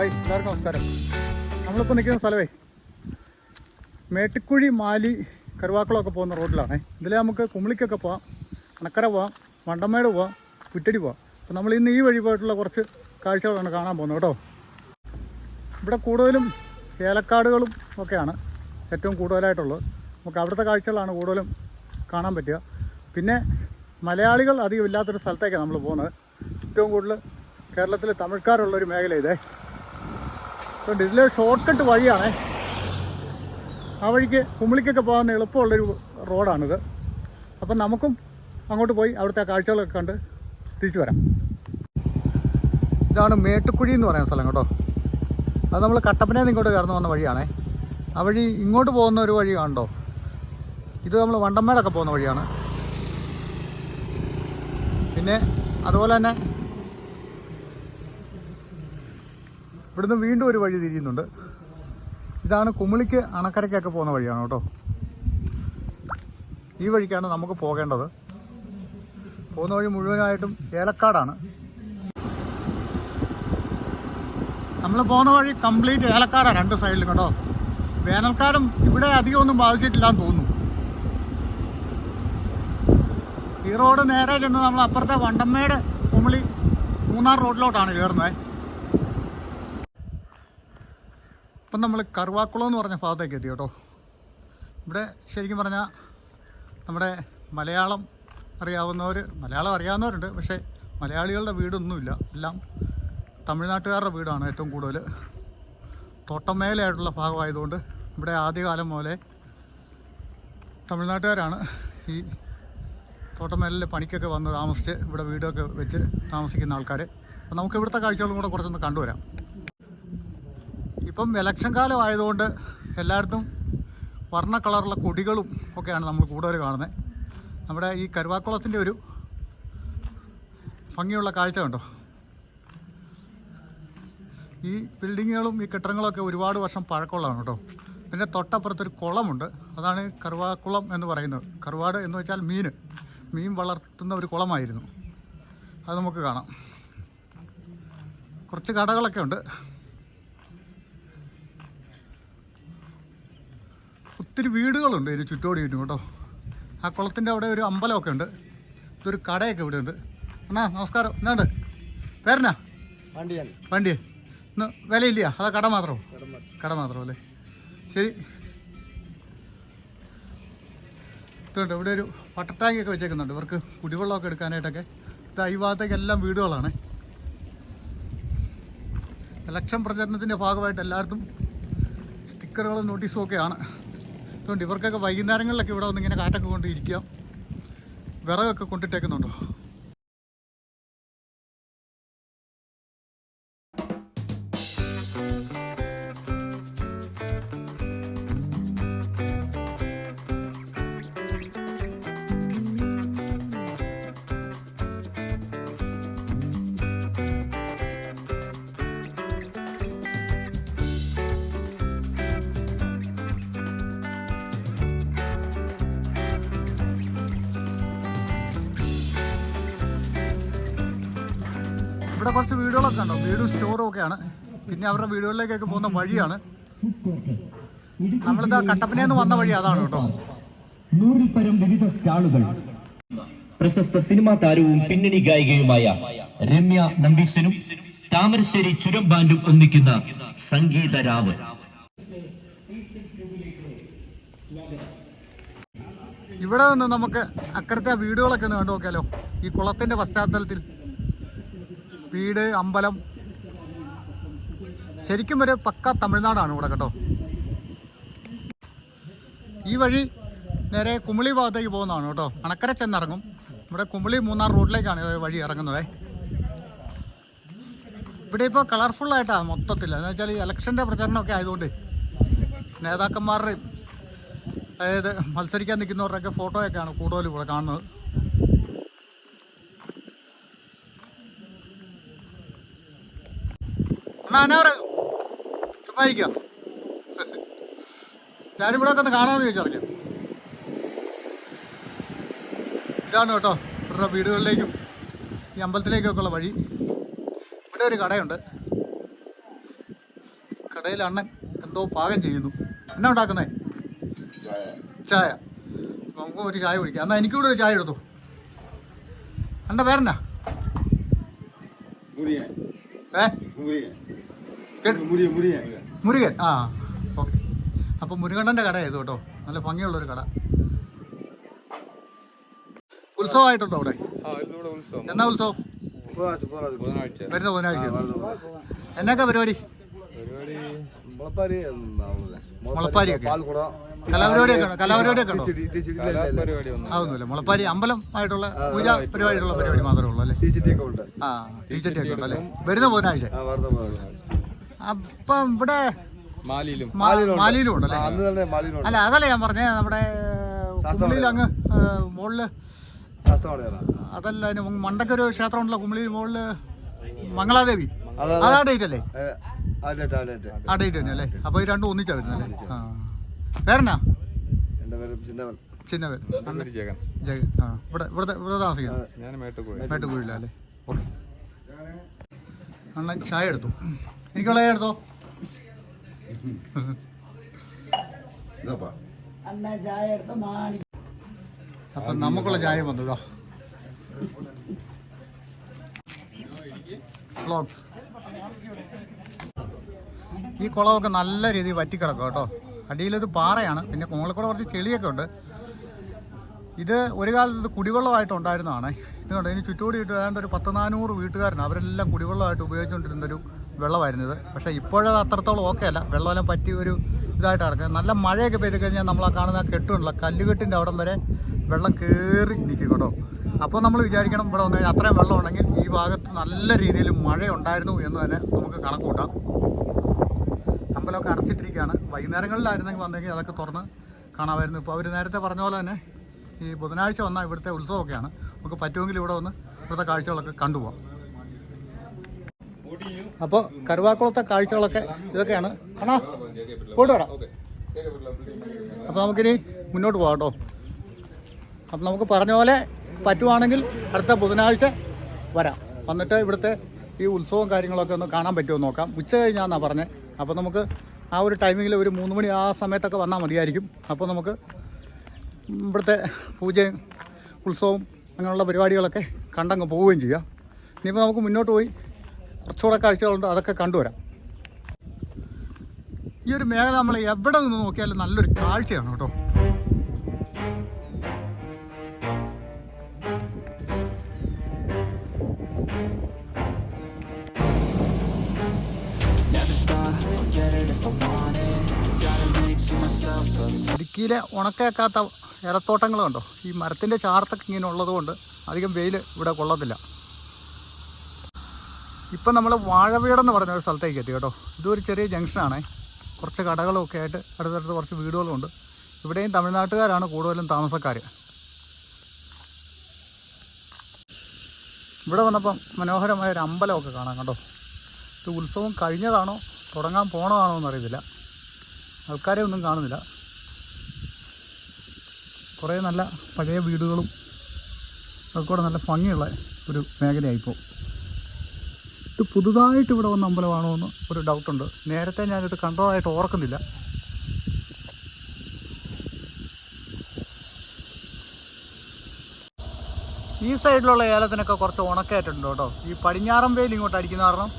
Hi, എല്ലാവർക്കും നമസ്കാരം. നമ്മളിപ്പോൾ നിൽക്കുന്ന സ്ഥലമേ മേട്ടിക്കുഴി, മാലി, കരുവാക്കുളമൊക്കെ പോകുന്ന റോഡിലാണ്. ഇതിൽ നമുക്ക് കുമിളിക്കൊക്കെ പോവാം, അണക്കര പോവാം, വണ്ടമേട് പോവാം, കുറ്റടി പോവാം. അപ്പോൾ നമ്മൾ ഇന്ന് ഈ വഴി പോയിട്ടുള്ള കുറച്ച് കാഴ്ചകളാണ് കാണാൻ പോകുന്നത് കേട്ടോ. ഇവിടെ കൂടുതലും ഏലക്കാടുകളും ഒക്കെയാണ് ഏറ്റവും കൂടുതലായിട്ടുള്ളത്. നമുക്ക് അവിടുത്തെ കാഴ്ചകളാണ് കൂടുതലും കാണാൻ പറ്റുക. പിന്നെ മലയാളികൾ അധികം ഇല്ലാത്തൊരു സ്ഥലത്തേക്കാണ് നമ്മൾ പോകുന്നത്. ഏറ്റവും കൂടുതൽ കേരളത്തിൽ തമിഴ്ക്കാരുള്ളൊരു മേഖല ഇതേ. അതുകൊണ്ട് ഇതിലെ ഷോർട്ട് കട്ട് വഴിയാണ്. ആ വഴിക്ക് കുമിളിക്കൊക്കെ പോകാൻ എളുപ്പമുള്ളൊരു റോഡാണിത്. അപ്പം നമുക്കും അങ്ങോട്ട് പോയി അവിടുത്തെ കാഴ്ചകളൊക്കെ കണ്ട് തിരിച്ചു വരാം. ഇതാണ് മേട്ടുക്കുഴി എന്ന് പറയുന്ന സ്ഥലം കേട്ടോ. അത് നമ്മൾ കട്ടപ്പനയിൽ നിന്ന് ഇങ്ങോട്ട് കയറുന്നു വന്ന വഴിയാണേ. ആ വഴി ഇങ്ങോട്ട് പോകുന്ന ഒരു വഴി കാണണ്ടോ. ഇത് നമ്മൾ വണ്ടമേടൊക്കെ പോകുന്ന വഴിയാണ്. പിന്നെ അതുപോലെ തന്നെ ഇവിടുന്ന് വീണ്ടും ഒരു വഴി തിരിയുന്നുണ്ട്. ഇതാണ് കുമിളിക്ക് അണക്കരയ്ക്കൊക്കെ പോകുന്ന വഴിയാണ് കേട്ടോ. ഈ വഴിക്കാണ് നമുക്ക് പോകേണ്ടത്. പോകുന്ന വഴി മുഴുവനായിട്ടും ഏലക്കാടാണ്. നമ്മൾ പോകുന്ന വഴി കംപ്ലീറ്റ് ഏലക്കാടാണ് രണ്ട് സൈഡിലും കേട്ടോ. വേനൽക്കാലം ഇവിടെ അധികമൊന്നും ബാധിച്ചിട്ടില്ലാന്ന് തോന്നുന്നു. ഈ റോഡ് നേരെ ചെന്ന് നമ്മൾ അപ്പുറത്തെ വണ്ടമ്മേട് കുമിളി മൂന്നാർ റോഡിലോട്ടാണ് കയറുന്നത്. ഇപ്പം നമ്മൾ കരുവാക്കുളം എന്ന് പറഞ്ഞ ഭാഗത്തേക്ക് എത്തി കേട്ടോ. ഇവിടെ ശരിക്കും പറഞ്ഞാൽ നമ്മുടെ മലയാളം അറിയാവുന്നവരുണ്ട്. പക്ഷേ മലയാളികളുടെ വീടൊന്നുമില്ല. എല്ലാം തമിഴ്നാട്ടുകാരുടെ വീടാണ് ഏറ്റവും കൂടുതൽ. തോട്ടമേലയായിട്ടുള്ള ഭാഗമായതുകൊണ്ട് ഇവിടെ ആദ്യകാലം മുതലേ തമിഴ്നാട്ടുകാരാണ് ഈ തോട്ടമേലിലെ പണിക്കൊക്കെ വന്ന് താമസിച്ച് ഇവിടെ വീടൊക്കെ വെച്ച് താമസിക്കുന്ന ആൾക്കാർ. അപ്പം നമുക്ക് ഇവിടുത്തെ കാഴ്ചകളും കൂടെ കുറച്ചൊന്ന് കണ്ടുവരാം. ഇപ്പം ഇലക്ഷൻ കാലം ആയതുകൊണ്ട് എല്ലായിടത്തും വർണ്ണ കളറുള്ള കൊടികളും ഒക്കെയാണ് നമ്മൾ കൂടുതൽ കാണുന്നത്. നമ്മുടെ ഈ കരുവാക്കുളത്തിൻ്റെ ഒരു ഭംഗിയുള്ള കാഴ്ച കണ്ടോ. ഈ ബിൽഡിങ്ങുകളും ഈ കെട്ടിടങ്ങളൊക്കെ ഒരുപാട് വർഷം പഴക്കമുള്ളതാണ് കേട്ടോ. പിന്നെ തൊട്ടപ്പുറത്തൊരു കുളമുണ്ട്. അതാണ് കരുവാക്കുളം എന്ന് പറയുന്നത്. കരുവാട് എന്ന് വെച്ചാൽ മീൻ വളർത്തുന്ന ഒരു കുളമായിരുന്നു. അത് നമുക്ക് കാണാം. കുറച്ച് കടകളൊക്കെ ഉണ്ട്. ഒത്തിരി വീടുകളുണ്ട് ഇതിന് ചുറ്റോടി കേട്ടോ. ആ കുളത്തിൻ്റെ അവിടെ ഒരു അമ്പലമൊക്കെ ഉണ്ട്. ഇതൊരു കടയൊക്കെ ഇവിടെ ഉണ്ട്. അണ്ണാ നമസ്കാരം. എന്നാണ്ട് പേരനാ? വണ്ടിയെ ഇന്ന് വിലയില്ല, അതാ കട മാത്രമോ അല്ലേ? ശരി. ഇതുണ്ട്, ഇവിടെ ഒരു വാട്ടർ ടാങ്കൊക്കെ വെച്ചേക്കുന്നുണ്ട് ഇവർക്ക് കുടിവെള്ളമൊക്കെ എടുക്കാനായിട്ടൊക്കെ. ഇത് ഈ ഭാഗത്തേക്കെല്ലാം വീടുകളാണ്. ഇലക്ഷൻ പ്രചരണത്തിൻ്റെ ഭാഗമായിട്ട് എല്ലായിടത്തും സ്റ്റിക്കറുകളും നോട്ടീസും ഒക്കെയാണ്. അതുകൊണ്ട് ഇവർക്കൊക്കെ വൈകുന്നേരങ്ങളിലൊക്കെ ഇവിടെ വന്ന് ഇങ്ങനെ കാറ്റൊക്കെ കൊണ്ട് ഇരിക്കാം. വിറകൊക്കെ കൊണ്ടിട്ടേക്കുന്നുണ്ടോ. ഇവിടെ കുറച്ച് വീടുകളൊക്കെ ഉണ്ടോ. വീടും സ്റ്റോറും ഒക്കെയാണ്. പിന്നെ അവരുടെ വീടുകളിലേക്കൊക്കെ പോകുന്ന വഴിയാണ്. നമ്മളിതാ കട്ടപ്പനയിൽ നിന്ന് വന്ന വഴി അതാണ് കേട്ടോ. 100-ൽ-പരം വിവിധ സ്റ്റാളുകൾ. പ്രശസ്ത സിനിമാ താരവും പിന്നണി ഗായികയുമായ രമ്യ നമ്പീശനും താമരശ്ശേരി ചുരം ബാൻഡും ഒന്നിക്കുന്ന സംഗീത രാവ്. ഇവിടെ നിന്ന് നമുക്ക് അക്കരത്തെ വീടുകളൊക്കെ ഒന്ന് കണ്ടു നോക്കിയാലോ. ഈ കുളത്തിൻ്റെ പശ്ചാത്തലത്തിൽ വീട്, അമ്പലം, ശരിക്കും ഒരു പക്ക തമിഴ്നാടാണ് ഇവിടെ കേട്ടോ. ഈ വഴി നേരെ കുമിളി ഭാഗത്തേക്ക് പോകുന്നതാണ് കേട്ടോ. അണക്കര ചെന്നിറങ്ങും. ഇവിടെ കുമിളി മൂന്നാർ റോഡിലേക്കാണ് വഴി ഇറങ്ങുന്നത്. ഇവിടെ ഇപ്പോൾ കളർഫുള്ളായിട്ടാണ് മൊത്തത്തിൽ. എന്ന് വെച്ചാൽ ഈ ഇലക്ഷൻ്റെ പ്രചരണമൊക്കെ ആയതുകൊണ്ട് നേതാക്കന്മാരുടെയും അതായത് മത്സരിക്കാൻ നിൽക്കുന്നവരുടെയൊക്കെ ഫോട്ടോയൊക്കെയാണ് കൂടുതലും ഇവിടെ കാണുന്നത്. എന്നാ പറയുന്നു ചുമ്മായിരിക്കാം. ഞാനിവിടെ ഒക്കെ ഒന്ന് കാണാമെന്ന് ചോദിച്ചിറങ്ങാം. ഇതാണ് കേട്ടോ ഇവരുടെ വീടുകളിലേക്കും ഈ അമ്പലത്തിലേക്കൊക്കെ ഉള്ള വഴി. ഇവിടെ ഒരു കടയുണ്ട്. കടയിൽ അണ്ണൻ എന്തോ പാകം ചെയ്യുന്നു. എന്നാ ഉണ്ടാക്കുന്നേ? ചായ. നമുക്ക് ഒരു ചായ കുടിക്കാം. എന്നാൽ എനിക്കൂടെ ഒരു ചായ എടുത്തു. എൻ്റെ പേരെന്നാ? മുരുകൻ. ആ ഓക്കെ. അപ്പം മുരുകണ്ണൻ്റെ കട ചെയ്തു കേട്ടോ. നല്ല ഭംഗിയുള്ളൊരു കട. ഉത്സവമായിട്ടുണ്ടോ അവിടെ? എന്നാ ഉത്സവം? വരുന്ന ബുധനാഴ്ച. എന്നൊക്കെ പരിപാടി? മുളപ്പാരിയൊക്കെ കലാപരിപാടിയൊക്കെ ഉണ്ടോ? അതൊന്നുമില്ല. മുളപ്പാരി അമ്പലം ആയിട്ടുള്ള പൂജ പരിപാടിയുള്ള പരിപാടി മാത്രമേ ഉള്ളൂ അല്ലേ? ആ ടീച്ചറ്റിയൊക്കെ ഉണ്ടല്ലേ? വരുന്ന ബുധനാഴ്ച. അപ്പം ഇവിടെ മാലിയിലും ഉണ്ടല്ലേ? അല്ല അതല്ല ഞാൻ പറഞ്ഞേ, നമ്മുടെ കുമളിയിൽ അങ്ങ് മുകളില് അതല്ല, അതിന് മണ്ടക്കൊരു ക്ഷേത്രം ഉണ്ടല്ലോ കുമളിയിൽ മുകളില്, മംഗളാദേവി. അതാ ഡേറ്റ് അല്ലേ? ആ ഡേറ്റ് തന്നെ അല്ലേ? അപ്പൊ ഈ രണ്ടും ഒന്നിച്ചാ വരുന്നല്ലേ? ആ പേരെന്നാ? ചിന്നവൻ. ജഗൻ. ആ ഇവിടെ താമസിക്കുന്നത് മേട്ടുകുഴിയില അല്ലേ? ഓക്കെ. അണ്ണൻ ചായ എടുത്തു. എനിക്കുള്ള ചായ എടുത്തോ. അപ്പൊ നമുക്കുള്ള ചായ വന്നതോ. വ്ളോഗ്സ്. ഈ കുളമൊക്കെ നല്ല രീതിയിൽ വറ്റിക്കിടക്കും കേട്ടോ. അടിയിലത് പാറയാണ്, പിന്നെ മുകളിൽ കൂടെ കുറച്ച് ചെളിയൊക്കെ ഉണ്ട്. ഇത് ഒരു കാലത്ത് ഇത് കുടിവെള്ളമായിട്ടുണ്ടായിരുന്നതാണ്. ഇതുകൊണ്ട് ഇതിന് ചുറ്റുകൂടിയിട്ട് ഏതാണ്ട് ഒരു 100-400 വീട്ടുകാരാണ്. അവരെല്ലാം കുടിവെള്ളമായിട്ട് ഉപയോഗിച്ചുകൊണ്ടിരുന്നൊരു വെള്ളമായിരുന്നത്. പക്ഷേ ഇപ്പോഴത് അത്രത്തോളം ഓക്കെ അല്ല. വെള്ളമെല്ലാം പറ്റി ഒരു ഇതായിട്ട് കിടക്കുന്നത്. നല്ല മഴയൊക്കെ പെയ്ത് കഴിഞ്ഞാൽ നമ്മൾ ആ കാണുന്ന കെട്ടുണ്ടല്ലോ, കല്ലുകെട്ടിൻ്റെ അവിടം വരെ വെള്ളം കയറി നിൽക്കും കേട്ടോ. അപ്പോൾ നമ്മൾ വിചാരിക്കണം ഇവിടെ വന്നു കഴിഞ്ഞാൽ അത്രയും വെള്ളം ഉണ്ടെങ്കിൽ ഈ ഭാഗത്ത് നല്ല രീതിയിൽ മഴയുണ്ടായിരുന്നു എന്ന് തന്നെ നമുക്ക് കണക്ക് കൂട്ടാം. അമ്പലമൊക്കെ അടച്ചിട്ടിരിക്കുകയാണ്. വൈകുന്നേരങ്ങളിലായിരുന്നെങ്കിൽ വന്നെങ്കിൽ അതൊക്കെ തുറന്ന് കാണാമായിരുന്നു. ഇപ്പോൾ അവർ നേരത്തെ പറഞ്ഞ പോലെ തന്നെ ഈ ബുധനാഴ്ച വന്നാൽ ഇവിടുത്തെ ഉത്സവമൊക്കെയാണ്. നമുക്ക് പറ്റുമെങ്കിൽ ഇവിടെ വന്ന് ഇവിടുത്തെ കാഴ്ചകളൊക്കെ കണ്ടുപോകാം. അപ്പോൾ കരുവാക്കുളത്തെ കാഴ്ചകളൊക്കെ ഇതൊക്കെയാണ്. ആണോ? പോയിട്ട് വരാം. അപ്പോൾ നമുക്കിനി മുന്നോട്ട് പോകാം കേട്ടോ. അപ്പം നമുക്ക് പറഞ്ഞ പോലെ പറ്റുവാണെങ്കിൽ അടുത്ത ബുധനാഴ്ച വരാം. വന്നിട്ട് ഇവിടുത്തെ ഈ ഉത്സവവും കാര്യങ്ങളൊക്കെ ഒന്ന് കാണാൻ പറ്റുമോ നോക്കാം. ഉച്ച കഴിഞ്ഞാന്നാണ് പറഞ്ഞത്. അപ്പോൾ നമുക്ക് ആ ഒരു ടൈമിങ്ങിൽ ഒരു 3 മണി ആ സമയത്തൊക്കെ വന്നാൽ മതിയായിരിക്കും. അപ്പോൾ നമുക്ക് ഇവിടുത്തെ പൂജയും ഉത്സവവും അങ്ങനെയുള്ള പരിപാടികളൊക്കെ കണ്ടങ്ങ് പോവുകയും ചെയ്യാം. ഇനിയിപ്പോൾ നമുക്ക് മുന്നോട്ട് പോയി കുറച്ചുകൂടെ കാഴ്ചകളുണ്ട്, അതൊക്കെ കണ്ടുവരാം. ഈ ഒരു മേഖല നമ്മൾ എവിടെ നിന്ന് നോക്കിയാലും നല്ലൊരു കാഴ്ചയാണ് കേട്ടോ. ഇടുക്കിയിലെ ഉണക്കേക്കാത്ത ഇലത്തോട്ടങ്ങൾ കണ്ടോ. ഈ മരത്തിൻ്റെ ചാർത്തൊക്കെ ഇങ്ങനെ ഉള്ളതുകൊണ്ട് അധികം വെയിൽ ഇവിടെ കൊള്ളത്തില്ല. ഇപ്പം നമ്മൾ വാഴവീടെന്ന് പറഞ്ഞ ഒരു സ്ഥലത്തേക്ക് എത്തി കേട്ടോ. ഇതൊരു ചെറിയ ജംഗ്ഷനാണ്. കുറച്ച് കടകളൊക്കെ ആയിട്ട് അടുത്തടുത്ത് കുറച്ച് വീടുകളുമുണ്ട്. ഇവിടെയും തമിഴ്നാട്ടുകാരാണ് കൂടുതലും താമസക്കാർ. ഇവിടെ വന്നപ്പം മനോഹരമായ ഒരു അമ്പലമൊക്കെ കാണാം കേട്ടോ. ഇത് ഉത്സവം കഴിഞ്ഞതാണോ തുടങ്ങാൻ പോണതാണോ എന്നറിയത്തില്ല. ആൾക്കാരെ ഒന്നും കാണുന്നില്ല. കുറേ നല്ല പഴയ വീടുകളും ഒക്കെ കൂടെ നല്ല ഭംഗിയുള്ള ഒരു മേഖലയായിപ്പോൾ. ഇത് പുതുതായിട്ട് ഇവിടെ വന്ന അമ്പലമാണോ എന്ന് ഒരു ഡൗട്ടുണ്ട്. നേരത്തെ ഞാനിത് കണ്ടതായിട്ട് ഓർക്കുന്നില്ല. ഈ സൈഡിലുള്ള ഏലത്തിനൊക്കെ കുറച്ച് ഉണക്കായിട്ടുണ്ട് കേട്ടോ. ഈ പടിഞ്ഞാറൻ വെയിൽ ഇങ്ങോട്ട് അടിക്കുന്ന കാരണം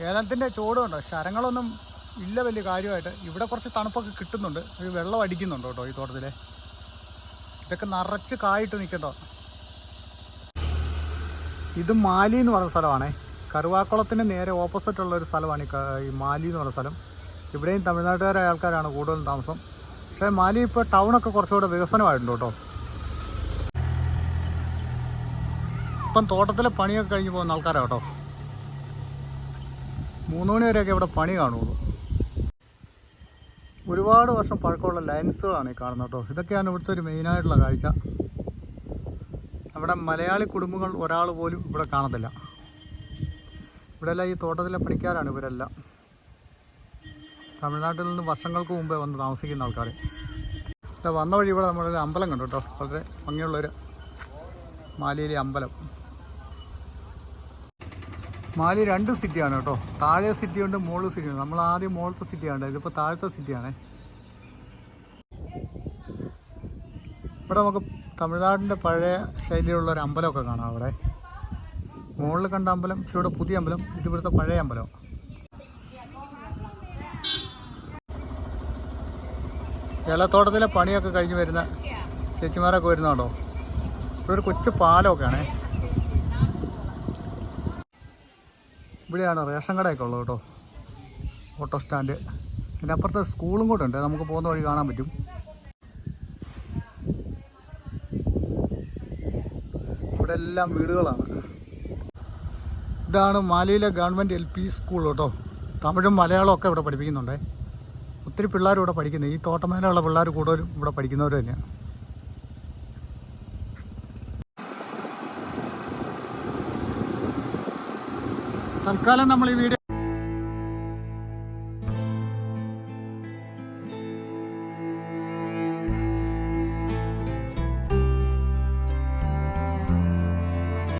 ഏലത്തിൻ്റെ ചൂട് കണ്ടോ. ശരങ്ങളൊന്നും ഇല്ല വലിയ കാര്യമായിട്ട്. ഇവിടെ കുറച്ച് തണുപ്പൊക്കെ കിട്ടുന്നുണ്ട്. ഒരു വെള്ളം അടിക്കുന്നുണ്ട് കേട്ടോ ഈ തോട്ടത്തിൽ. ഇതൊക്കെ നിറച്ച് കായിട്ട് നിൽക്കട്ടോ. ഇത് മാലി എന്ന് പറയുന്ന സ്ഥലമാണേ. കരുവാക്കുളത്തിന് നേരെ ഓപ്പോസിറ്റുള്ള ഒരു സ്ഥലമാണ് ഈ മാലി എന്ന് പറയുന്ന സ്ഥലം. ഇവിടെയും തമിഴ്നാട്ടുകാരായ ആൾക്കാരാണ് കൂടുതലും താമസം. പക്ഷേ മാലി ഇപ്പോൾ ടൗണൊക്കെ കുറച്ചുകൂടെ വികസനമായിട്ടുണ്ട് കേട്ടോ. ഇപ്പം തോട്ടത്തിലെ പണിയൊക്കെ കഴിഞ്ഞ് പോകുന്ന ആൾക്കാരാണ് കേട്ടോ. 3 മണി വരെയൊക്കെ ഇവിടെ പണി കാണുള്ളൂ. ഒരുപാട് വർഷം പഴക്കമുള്ള ലൈൻസുകളാണ് ഈ കാണുന്നത് കേട്ടോ. ഇതൊക്കെയാണ് ഇവിടുത്തെ ഒരു മെയിനായിട്ടുള്ള കാഴ്ച. നമ്മുടെ മലയാളി കുടുംബങ്ങൾ ഒരാൾ പോലും ഇവിടെ കാണത്തില്ല. ഇവിടെല്ലാം ഈ തോട്ടത്തിലെ പണിക്കാരാണ് ഇവരെല്ലാം. തമിഴ്നാട്ടിൽ നിന്ന് വർഷങ്ങൾക്ക് മുമ്പേ വന്ന് താമസിക്കുന്ന ആൾക്കാർ. വന്ന വഴി ഇവിടെ നമ്മളൊരു അമ്പലം കണ്ടു കേട്ടോ. വളരെ ഭംഗിയുള്ളൊരു മാലിയിലെ അമ്പലം. മാലി 2 സിറ്റിയാണ് കേട്ടോ. താഴെ സിറ്റി ഉണ്ട്, മുകളിൽ സിറ്റി ഉണ്ട്. നമ്മൾ ആദ്യം മുകളിലത്തെ സിറ്റിയാണ്, ഇതിപ്പോൾ താഴത്തെ സിറ്റിയാണേ. ഇവിടെ നമുക്ക് തമിഴ്നാടിൻ്റെ പഴയ ശൈലിയിലുള്ള ഒരു അമ്പലമൊക്കെ കാണാം. അവിടെ മുകളിൽ കണ്ട അമ്പലം ഇവിടെ പുതിയ അമ്പലം, ഇത് ഇവിടുത്തെ പഴയ അമ്പലം. ഏലത്തോട്ടത്തിലെ പണിയൊക്കെ കഴിഞ്ഞ് വരുന്ന ചേച്ചിമാരൊക്കെ വരുന്നുണ്ടോ. ഇവിടെ ഒരു കൊച്ചു പാലമൊക്കെയാണേ. ഇവിടെയാണ് റേഷൻ കടയൊക്കെ ഉള്ളത് കേട്ടോ, ഓട്ടോ സ്റ്റാൻഡ്. പിന്നെ അപ്പുറത്തെ സ്കൂളും കൂടെ ഉണ്ട്, നമുക്ക് പോകുന്ന വഴി കാണാൻ പറ്റും. ഇവിടെ എല്ലാം വീടുകളാണ്. ഇതാണ് മാലിയിലെ ഗവൺമെൻറ് LP സ്കൂൾ കേട്ടോ. തമിഴും മലയാളവും ഒക്കെ ഇവിടെ പഠിപ്പിക്കുന്നുണ്ടേ. ഒത്തിരി പിള്ളേരും ഇവിടെ പഠിക്കുന്നത്, ഈ തോട്ടമേലുള്ള പിള്ളേർ കൂടുതലും ഇവിടെ പഠിക്കുന്നവർ തന്നെയാണ്. തൽക്കാലം നമ്മൾ ഈ വീഡിയോ